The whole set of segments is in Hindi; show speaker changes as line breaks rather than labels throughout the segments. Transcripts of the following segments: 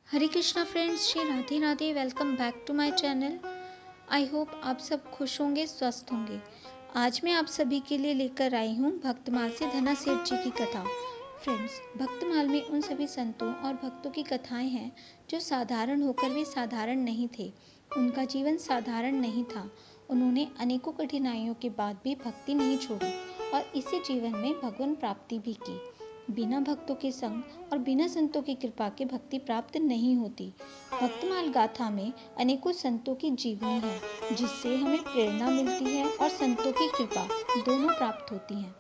Hare Krishna friends, Shri Radhe Radhe. Welcome back to my channel. I hope आप सब खुश होंगे, स्वस्थ होंगे। आज मैं आप सभी के लिए लेकर आई हूँ भक्तमाल से धना सेठ जी की कथा। फ्रेंड्स, भक्तमाल में उन सभी संतों और भक्तों की कथाएं हैं जो साधारण होकर भी साधारण नहीं थे। उनका जीवन साधारण नहीं था। उन्होंने अनेकों कठिनाइयों के बाद भी भक्ति नहीं छोड़ी और इसी जीवन में भगवान प्राप्ति भी की। बिना भक्तों के संग और बिना संतों की कृपा के भक्ति प्राप्त नहीं होती। भक्तमाल गाथा में अनेकों संतों की जीवनी है जिससे हमें प्रेरणा मिलती है और संतों की कृपा दोनों प्राप्त होती हैं।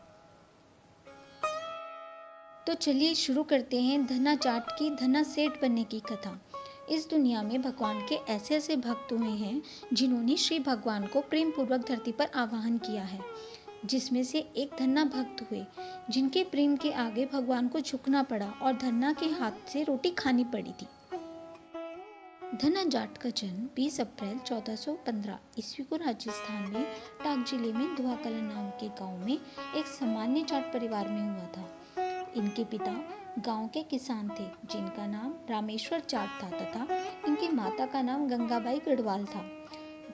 तो चलिए शुरू करते हैं धना जाट की धना सेठ बनने की कथा। इस दुनिया में भगवान के ऐसे ऐसे भक्त हुए हैं जिन्होंने श्री भगवान को प्रेम पूर्वक धरती पर आवाहन किया है, जिसमें से एक धन्ना भक्त हुए जिनके प्रेम के आगे भगवान को झुकना पड़ा और धन्ना के हाथ से रोटी खानी पड़ी थी। धना जाट का जन्म 20 अप्रैल 1415 ईस्वी को राजस्थान में टाक जिले में दुआकला नाम के गांव में एक सामान्य जाट परिवार में हुआ था। इनके पिता गांव के किसान थे जिनका नाम रामेश्वर जाट था तथा इनकी माता का नाम गंगाबाई गढ़वाल था।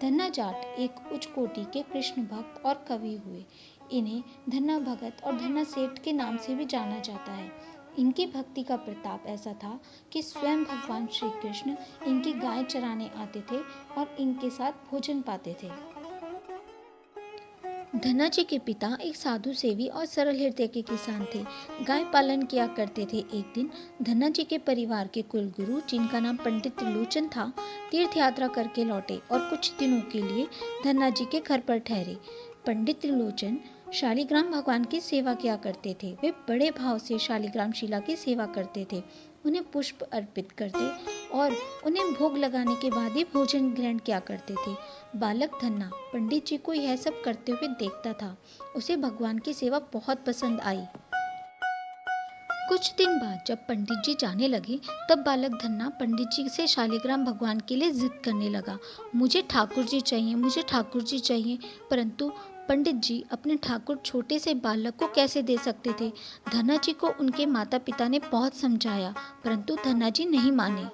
धन्ना जाट एक उच्च कोटि के कृष्ण भक्त और कवि हुए। इन्हें धन्ना भगत और धन्ना सेठ के नाम से भी जाना जाता है। इनकी भक्ति का प्रताप ऐसा था कि स्वयं भगवान श्री कृष्ण इनकी गाय चराने आते थे और इनके साथ भोजन पाते थे। धन्ना जी के पिता एक साधु सेवी और सरल हृदय के किसान थे। गाय पालन किया करते थे। एक दिन धन्ना जी के परिवार के कुलगुरु, जिनका नाम पंडित त्रिलोचन था, तीर्थ यात्रा करके लौटे और कुछ दिनों के लिए धन्ना जी के घर पर ठहरे। पंडित त्रिलोचन शालिग्राम भगवान की सेवा किया करते थे। वे बड़े भाव से शालिग्राम शिला की सेवा करते थे, उन्हें पुष्प अर्पित करते और उन्हें भोग लगाने के बाद ही भोजन ग्रहण किया करते थे। बालक धन्ना पंडित जी को यह सब करते हुए देखता था। उसे भगवान की सेवा बहुत पसंद आई। कुछ दिन बाद जब पंडित जी जाने लगे तब बालक धन्ना पंडित जी से शालिग्राम भगवान के लिए जिद करने लगा। मुझे ठाकुर जी चाहिए, मुझे ठाकुर जी चाहिए। परंतु पंडित जी अपने ठाकुर छोटे से बालक को कैसे दे सकते थे। धन्ना जी को उनके माता पिता ने बहुत समझाया परंतु धन्ना जी नहीं माने।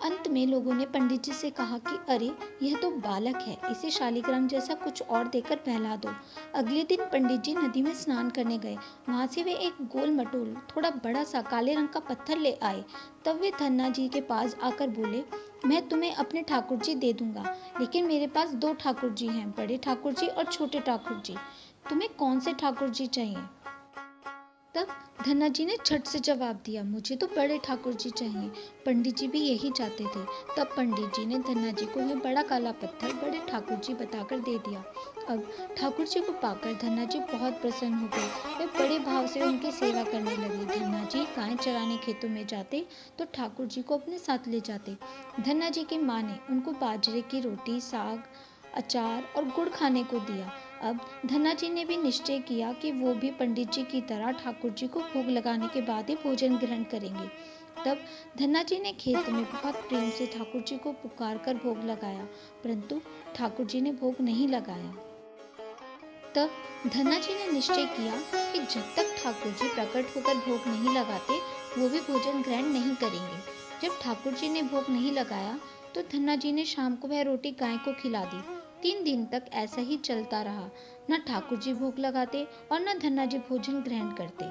अंत में लोगों ने पंडित जी से कहा कि अरे, यह तो बालक है, इसे शालिग्राम जैसा कुछ और देकर बहला दो। अगले दिन पंडित जी नदी में स्नान करने गए। वहां से वे एक गोल मटोल थोड़ा बड़ा सा काले रंग का पत्थर ले आए। तब वे धन्ना जी के पास आकर बोले, मैं तुम्हें अपने ठाकुर जी दे दूंगा, लेकिन मेरे पास दो ठाकुर जी हैं, बड़े ठाकुर जी और छोटे ठाकुर जी। तुम्हें कौन से ठाकुर जी चाहिए? तब धन्ना जी ने झट से जवाब दिया, मुझे तो बड़े ठाकुर जी चाहिए। पंडित जी भी यही चाहते थे। तब पंडित जी ने धन्ना जी को यह बड़ा काला पत्थर बड़े ठाकुर जी बताकर दे दिया। अब ठाकुर जी को पाकर धन्ना जी बहुत प्रसन्न हो गए। वे बड़े भाव से उनकी सेवा करने लगे। धन्ना जी गाय चराने खेतों में जाते तो ठाकुर जी को अपने साथ ले जाते। धन्ना जी की माँ ने उनको बाजरे की रोटी, साग, अचार और गुड़ खाने को दिया। अब धन्ना जी ने भी निश्चय किया कि वो भी पंडित जी की तरह ठाकुर जी को भोग लगाने के बाद ही भोजन ग्रहण करेंगे। तब धन्ना जी ने खेत में बहुत प्रेम से ठाकुर जी को पुकार कर भोग लगाया, परंतु ठाकुर जी ने भोग नहीं लगाया। तब धन्ना जी ने निश्चय किया कि जब तक ठाकुर जी प्रकट होकर भोग नहीं लगाते वो भी भोजन ग्रहण नहीं करेंगे। जब ठाकुर जी ने भोग नहीं लगाया तो धन्ना जी ने शाम को वह रोटी गाय को खिला दी। 3 दिन तक ऐसा ही चलता रहा। न ठाकुर जी भोग लगाते और न धन्ना जी भोजन ग्रहण करते।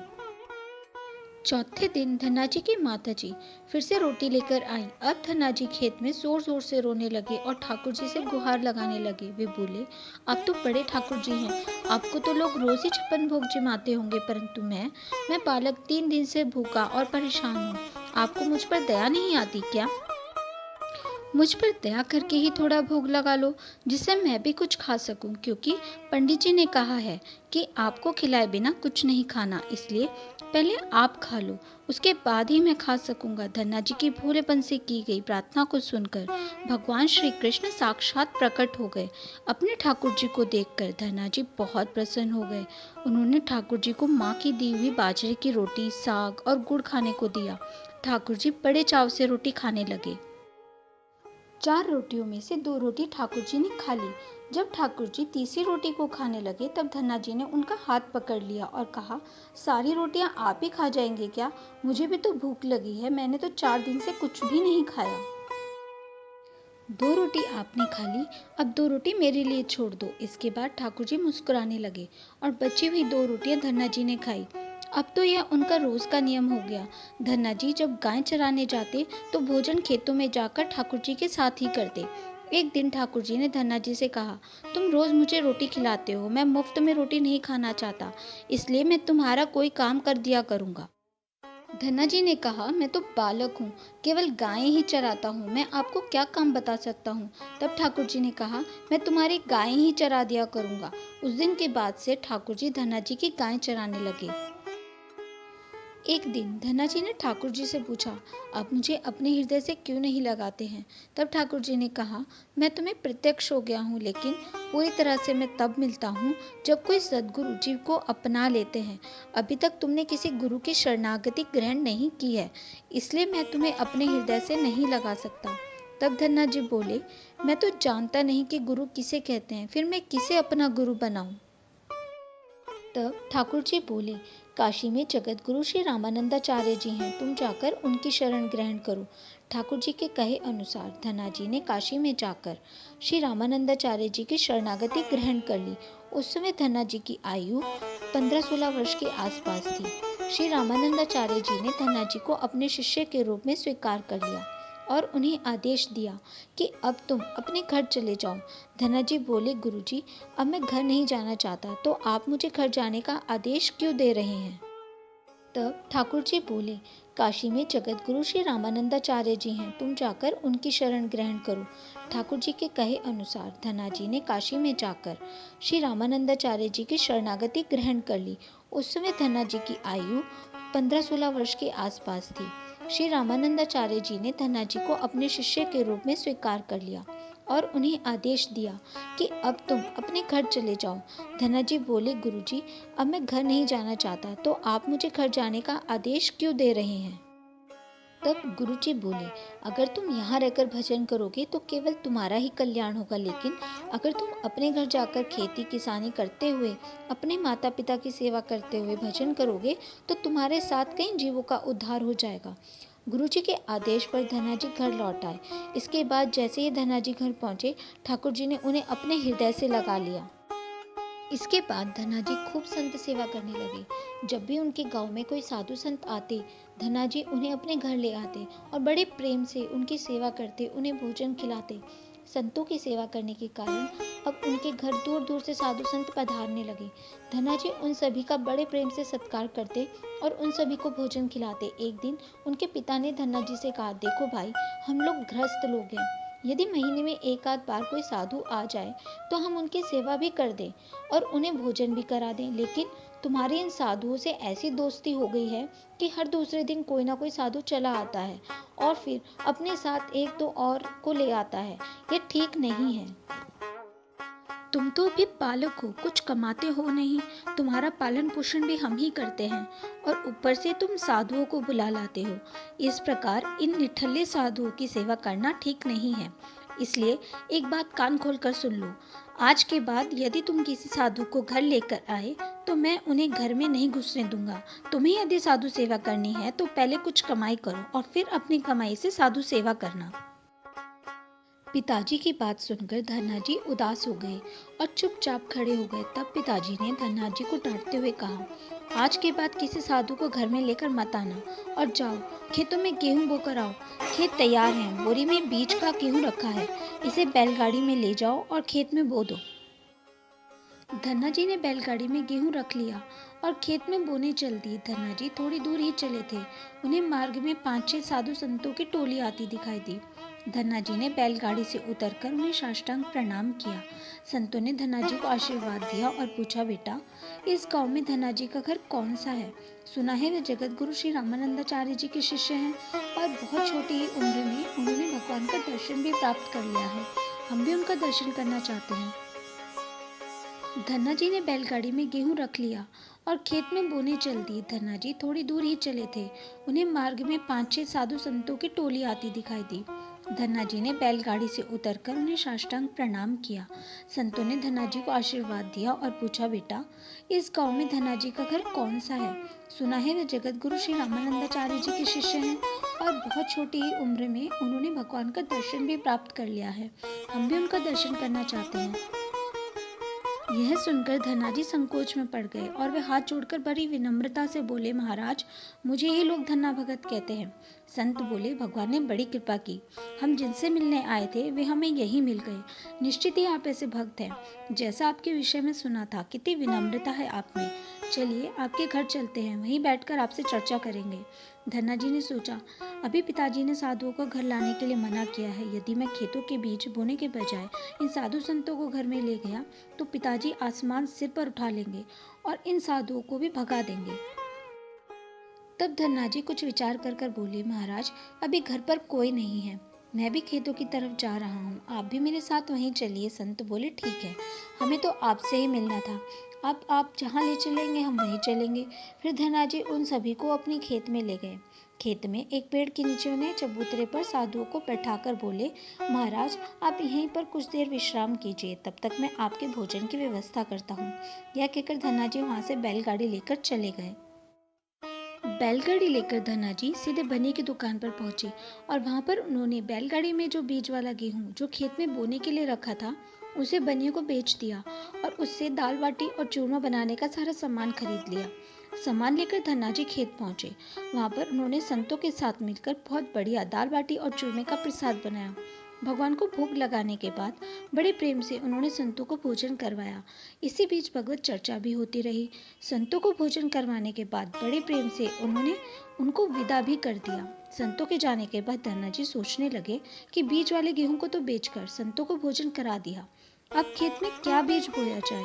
चौथे दिन धन्ना जी की माता जी फिर से रोटी लेकर आई। अब धन्ना जी खेत में जोर जोर से रोने लगे और ठाकुर जी से गुहार लगाने लगे। वे बोले, आप तो बड़े ठाकुर जी हैं, आपको तो लोग रोज ही 56 भोग जिमाते होंगे, परंतु मैं बालक 3 दिन से भूखा और परेशान हूँ। आपको मुझ पर दया नहीं आती क्या? मुझ पर दया करके ही थोड़ा भोग लगा लो जिससे मैं भी कुछ खा सकूं, क्योंकि पंडित जी ने कहा है कि आपको खिलाए बिना कुछ नहीं खाना, इसलिए पहले आप खा लो, उसके बाद ही मैं खा सकूंगा। धन्ना जी की भोलेपन से की गई प्रार्थना को सुनकर भगवान श्री कृष्ण साक्षात प्रकट हो गए। अपने ठाकुर जी को देखकर धन्ना जी बहुत प्रसन्न हो गए। उन्होंने ठाकुर जी को माँ की दी हुई बाजरे की रोटी, साग और गुड़ खाने को दिया। ठाकुर जी बड़े चाव से रोटी खाने लगे। 4 रोटियों में से 2 रोटी ठाकुर जी ने खा ली। जब ठाकुर जी तीसरी रोटी को खाने लगे तब धन्ना जी ने उनका हाथ पकड़ लिया और कहा, सारी रोटियां आप ही खा जाएंगे क्या? मुझे भी तो भूख लगी है, मैंने तो 4 दिन से कुछ भी नहीं खाया। 2 रोटी आपने खा ली, अब 2 रोटी मेरे लिए छोड़ दो। इसके बाद ठाकुर जी मुस्कुराने लगे और बची हुई 2 रोटियां धन्ना जी ने खाई। अब तो यह उनका रोज का नियम हो गया। धन्ना जी जब गाय चराने जाते तो भोजन खेतों में जाकर ठाकुर जी के साथ ही करते। एक दिन ठाकुर जी ने धन्ना जी से कहा, तुम रोज मुझे रोटी खिलाते हो, मैं मुफ्त में रोटी नहीं खाना चाहता, इसलिए मैं तुम्हारा कोई काम कर दिया करूंगा। धन्ना जी ने कहा, मैं तो बालक हूँ, केवल गायें ही चराता हूँ, मैं आपको क्या काम बता सकता हूँ। तब ठाकुर जी ने कहा, मैं तुम्हारी गायें ही चरा दिया करूंगा। उस दिन के बाद से ठाकुर जी धन्ना जी की गायें चराने लगे। एक दिन धन्ना जी ने ठाकुर जी से पूछा, आप मुझे अपने हृदय से क्यों नहीं लगाते हैं? तब ठाकुर जी ने कहा, मैं तुम्हें प्रत्यक्ष हो गया हूँ, लेकिन पूरी तरह से मैं तब मिलता हूँ जब कोई सद्गुरु जीव को अपना लेते हैं। अभी तक तुमने किसी गुरु की शरणागति ग्रहण नहीं की है, इसलिए मैं तुम्हें अपने हृदय से नहीं लगा सकता। तब धन्ना जी बोले, मैं तो जानता नहीं कि गुरु किसे कहते हैं, फिर मैं किसे अपना गुरु बनाऊं? तब ठाकुर जी बोले, काशी में जगत गुरु श्री रामानंदाचार्य जी हैं, तुम जाकर उनकी शरण ग्रहण करो। ठाकुर जी के कहे अनुसार धन्ना जी ने काशी में जाकर श्री रामानंदाचार्य जी की शरणागति ग्रहण कर ली। उस समय धन्ना जी की आयु 15-16 वर्ष के आसपास थी। श्री रामानंदाचार्य जी ने धन्ना जी को अपने शिष्य के रूप में स्वीकार कर लिया और उन्हें आदेश दिया कि अब तुम अपने घर चले जाओ। धन्ना जी बोले, गुरुजी, अब मैं घर नहीं जाना चाहता, तो आप मुझे घर जाने का आदेश क्यों दे रहे हैं? तब ठाकुर जी बोले, काशी में जगत गुरु श्री रामानंदाचार्य जी हैं, तुम जाकर उनकी शरण ग्रहण करो। ठाकुर जी के कहे अनुसार धन्ना जी ने काशी में जाकर श्री रामानंदाचार्य जी की शरणागति ग्रहण कर ली। उस समय धन्ना जी की आयु 15-16 वर्ष के आसपास थी। श्री रामानंदाचार्य जी ने धन्ना जी को अपने शिष्य के रूप में स्वीकार कर लिया और उन्हें आदेश दिया कि अब तुम अपने घर चले जाओ। धन्ना जी बोले, गुरुजी, अब मैं घर नहीं जाना चाहता, तो आप मुझे घर जाने का आदेश क्यों दे रहे हैं? तब गुरुजी बोले, अगर तुम यहाँ रहकर भजन करोगे तो केवल तुम्हारा ही कल्याण होगा, लेकिन अगर तुम अपने घर जाकर खेती किसानी करते हुए, अपने माता पिता की सेवा करते हुए भजन करोगे तो तुम्हारे साथ कई जीवों का उद्धार हो जाएगा। गुरुजी के आदेश पर धन्ना जी घर लौट आए। इसके बाद जैसे ही धन्ना जी घर पहुंचे, ठाकुर जी ने उन्हें अपने हृदय से लगा लिया। इसके बाद धन्ना जी खूब संत सेवा करने लगे। जब भी उनके गांव में कोई साधु संत आते, धन्ना जी उन्हें अपने घर ले आते और बड़े प्रेम से उनकी सेवा करते, उन्हें भोजन खिलाते। संतों की सेवा करने के कारण अब उनके घर दूर दूर से साधु संत पधारने लगे। धन्ना जी उन सभी का बड़े प्रेम से सत्कार करते और उन सभी को भोजन खिलाते। एक दिन उनके पिता ने धन्ना जी से कहा, देखो भाई, हम लोग गृहस्थ लोग हैं, यदि महीने में एक आध बार कोई साधु आ जाए तो हम उनकी सेवा भी कर दें और उन्हें भोजन भी करा दें, लेकिन तुम्हारी इन साधुओं से ऐसी दोस्ती हो गई है कि हर दूसरे दिन कोई ना कोई साधु चला आता है और फिर अपने साथ एक दो और को ले आता है। ये ठीक नहीं है। तुम तो अभी बालक हो, कुछ कमाते हो नहीं, तुम्हारा पालन पोषण भी हम ही करते हैं और ऊपर से तुम साधुओं को बुला लाते हो। इस प्रकार इन निठल्ले साधुओं की सेवा करना ठीक नहीं है। इसलिए एक बात कान खोल कर सुन लो, आज के बाद यदि तुम किसी साधु को घर लेकर आए तो मैं उन्हें घर में नहीं घुसने दूंगा। तुम्हें यदि साधु सेवा करनी है तो पहले कुछ कमाई करो और फिर अपनी कमाई से साधु सेवा करना। पिताजी की बात सुनकर धन्ना जी उदास हो गए और चुपचाप खड़े हो गए। तब पिताजी ने धन्ना जी को डांटते हुए कहा, आज के बाद किसी साधु को घर में लेकर मत आना और जाओ खेतों में गेहूं बोकर आओ। खेत तैयार है, बोरी में बीज का गेहूं रखा है, इसे बैलगाड़ी में ले जाओ और खेत में बो दो। धन्ना जी ने बैलगाड़ी में गेहूं रख लिया और खेत में बोने चल दी। धन्ना जी थोड़ी दूर ही चले थे, उन्हें मार्ग में 5-6 साधु संतों की टोली आती दिखाई दी। धन्ना जी ने बैलगाड़ी से उतरकर उन्हें साष्टांग प्रणाम किया। संतों ने धन्ना जी को आशीर्वाद दिया और पूछा, बेटा, इस गांव में धन्ना जी का घर कौन सा है? सुना है वे जगत गुरु श्री रामानंदाचार्य जी के शिष्य हैं और बहुत छोटी ही उम्र में उन्होंने भगवान का दर्शन भी प्राप्त कर लिया है। हम भी उनका दर्शन करना चाहते हैं। धन्ना जी ने बैलगाड़ी में गेहूं रख लिया और खेत में बोने चल दिए। धन्ना जी थोड़ी दूर ही चले थे, उन्हें मार्ग में 5-6 साधु संतों की टोली आती दिखाई दी। धन्ना जी ने बैलगाड़ी से उतरकर उन्हें साष्टांग प्रणाम किया। संतों ने धन्ना जी को आशीर्वाद दिया और पूछा, बेटा, इस गांव में धन्ना जी का घर कौन सा है? सुना है वे जगत गुरु श्री रामानंदाचार्य जी के शिष्य हैं और बहुत छोटी ही उम्र में उन्होंने भगवान का दर्शन भी प्राप्त कर लिया है। हम भी उनका दर्शन करना चाहते हैं। यह सुनकर धन्नाजी संकोच में पड़ गए और वे हाथ जोड़कर बड़ी विनम्रता से बोले, महाराज, मुझे ये लोग धन्ना भगत कहते हैं। संत बोले, भगवान ने बड़ी कृपा की, हम जिनसे मिलने आए थे वे हमें यही मिल गए। निश्चित ही आप ऐसे भक्त हैं जैसा आपके विषय में सुना था। कितनी विनम्रता है आप में। चलिए आपके घर चलते हैं, वहीं बैठकर आपसे चर्चा करेंगे। धन्ना जी ने सोचा, अभी पिताजी ने साधुओं को घर लाने के लिए मना किया है। यदि मैं खेतों के बीज बोने के बजाय इन साधु संतों को घर में ले गया तो पिताजी आसमान सिर पर उठा लेंगे और इन साधुओं को भी भगा देंगे। तब धन्ना जी कुछ विचार कर बोले, महाराज, अभी घर पर कोई नहीं है, मैं भी खेतों की तरफ जा रहा हूँ, आप भी मेरे साथ वहीं चलिए। संत बोले, ठीक है, हमें तो आपसे ही मिलना था, आप जहाँ ले चलेंगे हम वहीं चलेंगे। फिर धन्ना जी उन सभी को अपने खेत में ले गए। खेत में एक पेड़ के नीचे उन्हें चबूतरे पर साधुओं को बैठाकर बोले, महाराज, आप यहीं पर कुछ देर विश्राम कीजिए, तब तक मैं आपके भोजन की व्यवस्था करता हूँ। यह कहकर धन्ना जी वहाँ से बैलगाड़ी लेकर चले गए। बैलगाड़ी लेकर धन्ना जी सीधे बनिए की दुकान पर पहुंचे और वहां पर उन्होंने बैलगाड़ी में जो बीज वाला गेहूं जो खेत में बोने के लिए रखा था उसे बनिए को बेच दिया और उससे दाल बाटी और चूरमा बनाने का सारा सामान खरीद लिया। सामान लेकर धन्ना जी खेत पहुंचे। वहां पर उन्होंने संतों के साथ मिलकर बहुत बढ़िया दाल बाटी और चूरमे का प्रसाद बनाया। भगवान को भोग लगाने के बाद बड़े प्रेम से उन्होंने संतों को भोजन करवाया। इसी बीच भगवत चर्चा भी होती रही। संतों को भोजन करवाने के बाद बड़े प्रेम से उन्होंने उनको विदा भी कर दिया। संतों के जाने के बाद धन्ना जी सोचने लगे कि बीज वाले गेहूं को तो बेचकर संतों को भोजन करा दिया, अब खेत में क्या बीज बोया जाए।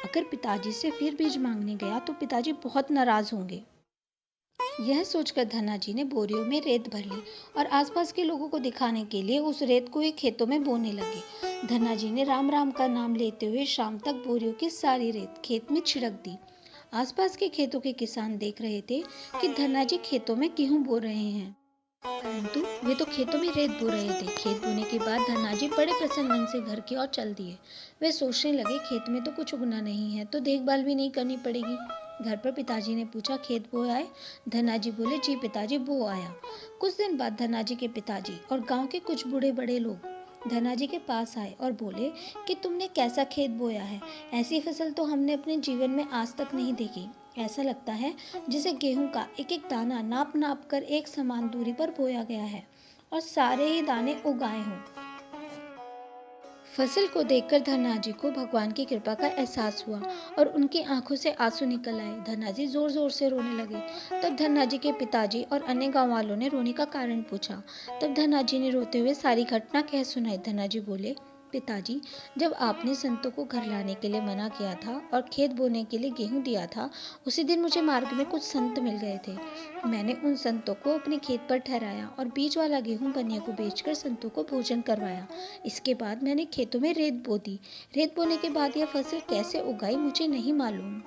अगर पिताजी से फिर बीज मांगने गया तो पिताजी बहुत नाराज होंगे। यह सोचकर धन्ना जी ने बोरियों में रेत भर ली और आसपास के लोगों को दिखाने के लिए उस रेत को ही खेतों में बोने लगे। धन्ना जी ने राम राम का नाम लेते हुए शाम तक बोरियों की सारी रेत खेत में छिड़क दी। आसपास के खेतों के किसान देख रहे थे कि धन्ना जी खेतों में गेहूं बो रहे हैं, परंतु वे तो खेतों में रेत बो रहे थे। खेत बोने के बाद धन्ना जी बड़े प्रसन्न मन से घर की ओर चल दिए। वे सोचने लगे, खेत में तो कुछ उगना नहीं है तो देखभाल भी नहीं करनी पड़ेगी। घर पर पिताजी ने पूछा, खेत बो आए? धन्ना जी बोले, जी पिताजी, बो आया। कुछ दिन बाद धन्ना जी के पिताजी और गांव के कुछ बूढ़े बड़े लोग धन्ना जी के पास आए और बोले कि तुमने कैसा खेत बोया है, ऐसी फसल तो हमने अपने जीवन में आज तक नहीं देखी। ऐसा लगता है जिसे गेहूं का एक एक दाना नाप नाप कर एक समान दूरी पर बोया गया है और सारे ही दाने उगाए हों। फसल को देखकर धन्ना जी को भगवान की कृपा का एहसास हुआ और उनकी आंखों से आंसू निकल आए। धन्ना जी जोर जोर से रोने लगे। तब धन्ना जी के पिताजी और अन्य गांव वालों ने रोने का कारण पूछा। तब धन्ना जी ने रोते हुए सारी घटना कह सुनाई। धन्ना जी बोले, पिताजी, जब आपने संतों को घर लाने के लिए मना किया था और खेत बोने के लिए गेहूं दिया था, उसी दिन मुझे मार्ग में कुछ संत मिल गए थे। मैंने उन संतों को अपने खेत पर ठहराया और बीज वाला गेहूं बनिया को बेचकर संतों को भोजन करवाया। इसके बाद मैंने खेतों में रेत बो दी। रेत बोने के बाद यह फसल कैसे उगाई मुझे नहीं मालूम।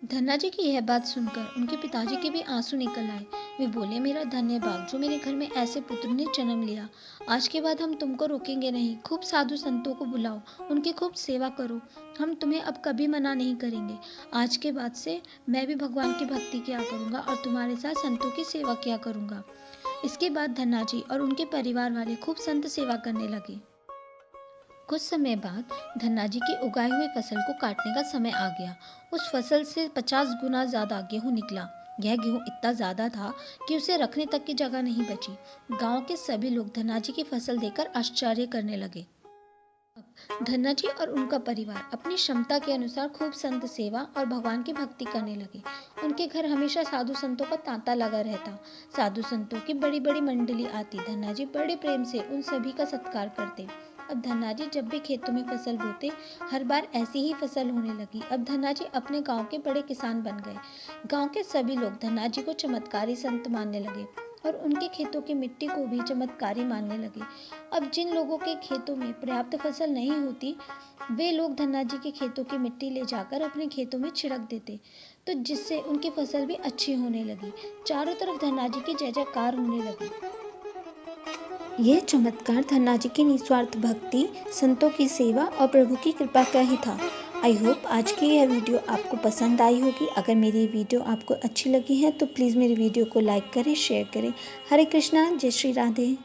धन्ना जी की यह बात सुनकर उनके पिताजी के भी आंसू निकल आए। वे बोले, मेरा धन्य भाग जो मेरे घर में ऐसे पुत्र ने जन्म लिया। आज के बाद हम तुमको रोकेंगे नहीं। खूब साधु संतों को बुलाओ, उनकी खूब सेवा करो। हम तुम्हें अब कभी मना नहीं करेंगे। आज के बाद से मैं भी भगवान की भक्ति किया करूंगा और तुम्हारे साथ संतों की सेवा किया करूंगा। इसके बाद धन्ना जी और उनके परिवार वाले खूब संत सेवा करने लगे। कुछ समय बाद धन्ना जी की उगाई हुई फसल को काटने का समय आ गया। उस फसल से 50 गुना ज्यादा गेहूं निकला। यह गेहूं इतना ज्यादा था कि उसे रखने तक की जगह नहीं बची। गांव के सभी लोग धन्ना जी की फसल देखकर आश्चर्य करने लगे। अब धन्ना जी और उनका परिवार अपनी क्षमता के अनुसार खूब संत सेवा और भगवान की भक्ति करने लगे। उनके घर हमेशा साधु संतों का तांता लगा रहता। साधु संतों की बड़ी बड़ी मंडली आती। धन्ना जी बड़े प्रेम से उन सभी का सत्कार करते। अब धन्ना जी जब भी खेतों में फसल बोते, हर बार ऐसी ही फसल होने लगी। अब धन्ना जी अपने गांव के बड़े किसान बन गए। गांव के सभी लोग धन्ना जी को चमत्कारी संत मानने लगे और उनके खेतों की मिट्टी को भी चमत्कारी मानने लगे। अब जिन लोगों के खेतों में पर्याप्त फसल नहीं होती, वे लोग धन्ना जी के खेतों की मिट्टी ले जाकर अपने खेतों में छिड़क देते। तो जिससे उनकी फसल भी अच्छी होने लगी। चारों तरफ धन्ना जी की जय जयकार होने लगी। यह चमत्कार धन्ना जी की निस्वार्थ भक्ति, संतों की सेवा और प्रभु की कृपा का ही था। आई होप आज की यह वीडियो आपको पसंद आई होगी। अगर मेरी वीडियो आपको अच्छी लगी है तो प्लीज़ मेरी वीडियो को लाइक करें, शेयर करें। हरे कृष्णा, जय श्री राधे।